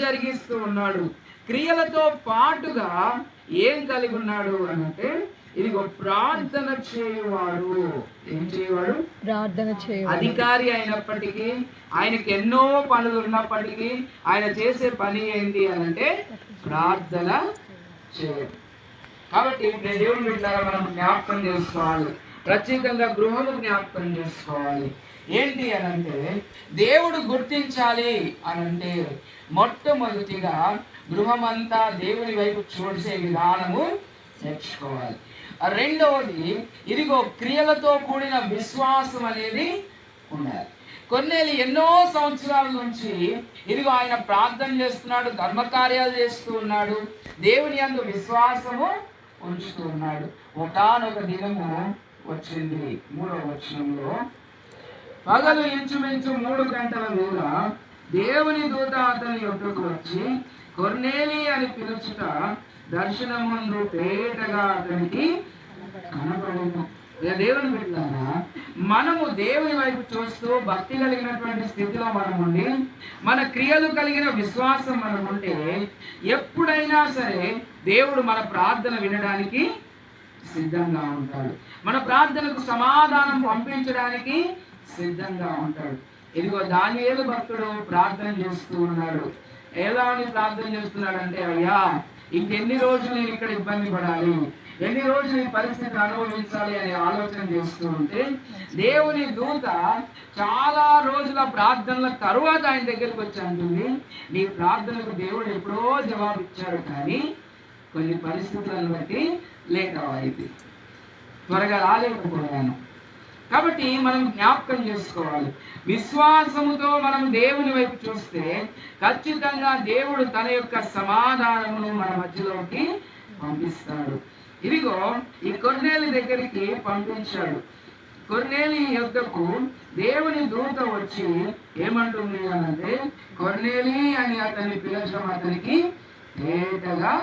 జరిగిస్తూ ఉన్నాడు. క్రియలతో పాటుగా ఏం కలిగి ఉన్నాడు అంటే ఇదిగో ప్రార్థన చేయువాడు. ఏం చేయవాడు? ప్రార్థన చేయువాడు. అధికారి అయినప్పటికీ, ఆయనకి ఎన్నో పనులు ఉన్నప్పటికీ ఆయన చేసే పని ఏంటి అంటే ప్రార్థన చేయడం. కాబట్టి దేవుని బిడ్డలారా మనం జ్ఞాపకం చేసుకోవాలి, ప్రత్యేకంగా గృహము జ్ఞాపకం చేసుకోవాలి. ఏంటి అనంటే దేవుడు గుర్తించాలి అనంటే మొట్టమొదటిగా గృహమంతా దేవుని వైపు చూసే విధానము నేర్చుకోవాలి. రెండవది ఇదిగో క్రియలతో కూడిన విశ్వాసం అనేది ఉండాలి. కొన్నేళ్ళు ఎన్నో సంవత్సరాల నుంచి ఇదిగో ఆయన ప్రార్థన చేస్తున్నాడు, ధర్మకార్యాలు చేస్తూ ఉన్నాడు, దేవుని యందు విశ్వాసము ఉంచుతూ ఉన్నాడు. ఒకానొక దినము వచ్చింది 3వ వచనంలో, పగలు ఇంచుమించు 3 గంటల వేళ దేవుని దూత అతని యొద్దకు వచ్చి కొర్నేలి అని పిలుచుట దర్శనమందు తేటగా అతనికి కనపడెను. దేవుని బిడ్డలారా, మనము దేవుని వైపు చూస్తూ భక్తి కలిగినటువంటి స్థితిలో మనం ఉండి, మన క్రియలు కలిగిన విశ్వాసం మనం ఉంటే ఎప్పుడైనా సరే దేవుడు మన ప్రార్థన వినడానికి సిద్ధంగా ఉంటాడు, మన ప్రార్థనకు సమాధానం పంపించడానికి సిద్ధంగా ఉంటాడు. ఇదిగో దానియేలు భక్తుడు ప్రార్థన చేస్తూ ఉన్నాడు. ఎలా అని ప్రార్థన చేస్తున్నాడు అంటే, అయ్యా ఇంకెన్ని రోజులు నేను ఇక్కడ ఇబ్బంది పడాలి, ఎన్ని రోజులు ఈ పరిస్థితిని అనుభవించాలి అనే ఆలోచన చేస్తూ ఉంటే దేవుని దూత చాలా రోజుల ప్రార్థనల తరువాత ఆయన దగ్గరికి వచ్చి అంటుంది, నీ ప్రార్థనకు దేవుడు ఎప్పుడో జవాబు ఇచ్చాడు, కానీ కొన్ని పరిస్థితులను బట్టి లేట్ అయింది, త్వరగా రాలేకపోయాను. కాబట్టి మనం జ్ఞాపకం చేసుకోవాలి, విశ్వాసముతో మనం దేవుని వైపు చూస్తే ఖచ్చితంగా దేవుడు తన యొక్క సమాధానమును మన మధ్యలోకి పంపిస్తాడు. ఇదిగో ఈ కొర్నేలి దగ్గరికి పంపించాడు. కొర్నేలి యొద్దకు దేవుని దూత వచ్చి ఏమంటుంది అంటే, కొర్నేలి అని అతన్ని పిలచడం అతనికి తేటగా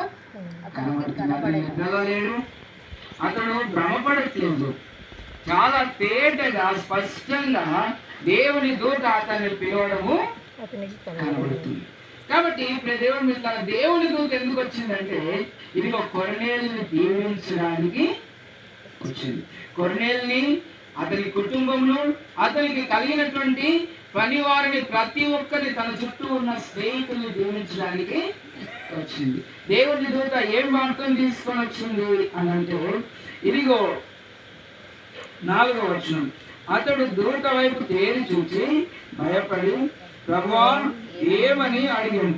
కనబడుతుంది. అతను భ్రమపడట్లేదు, చాలా తేటగా స్పష్టంగా దేవుని దూత అతన్ని పిలవడము కనబడుతుంది. కాబట్టి ఇప్పుడు దేవుని మీద దేవుని దూత ఎందుకు వచ్చిందంటే ఇదిగో కొర్నేలిని దీవించడానికి వచ్చింది. కొర్నేలిని, అతని కుటుంబంలో అతనికి కలిగినటువంటి పని వారిని ప్రతి ఒక్కరిని తన చుట్టూ ఉన్న స్నేహితుల్ని దీవించడానికి వచ్చింది. దేవుని దూత ఏం వార్తను తీసుకొని వచ్చింది అని అంటే ఇదిగో 4వ వచనం, అతడు దూత వైపు తేరి చూచి భయపడి ప్రభువా ఏమని అడిగాను.